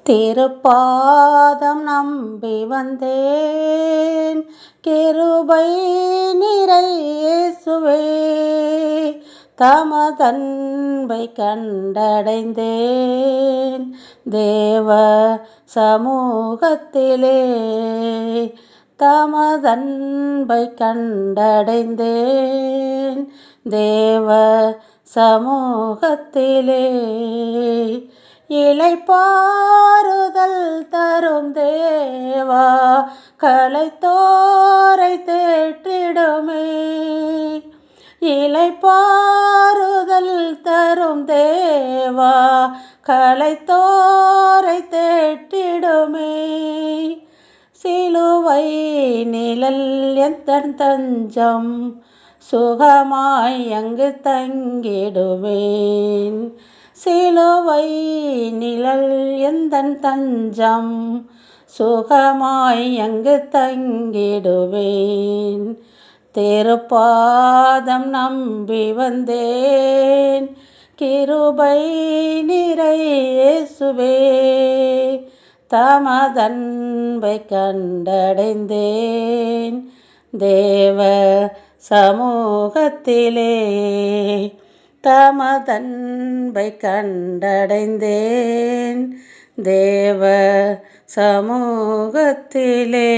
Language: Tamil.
திருப்பாதம் நம்பி வந்தேன் கிருபை நிறை இயேசுவே. தமதன்பை கண்டடைந்தேன் தேவ சமூகத்திலே. தமதன்பை கண்டடைந்தேன் தேவ சமூகத்திலே. இளைப்பாறுதல் தரும் தேவா களைத்தோரை தேற்றிடுமே. இளைப்பாறுதல் தரும் தேவா களைத்தோரை தேற்றிடுமே. சிலுவை நிழல் எந்தன் தஞ்சம், சுகமாய் அங்கு தங்கிடுவேன். சிலுவை நிழல் எந்தன் தஞ்சம், சுகமாய் அங்கு தங்கிடுவேன். திருப்பாதம் நம்பி வந்தேன் கிருபை நிறை இயேசுவே. தமதன்பை கண்டடைந்தேன் தேவ சமூகத்திலே. தமதன்பை கண்டடைந்தேன் தேவ சமூகத்திலே.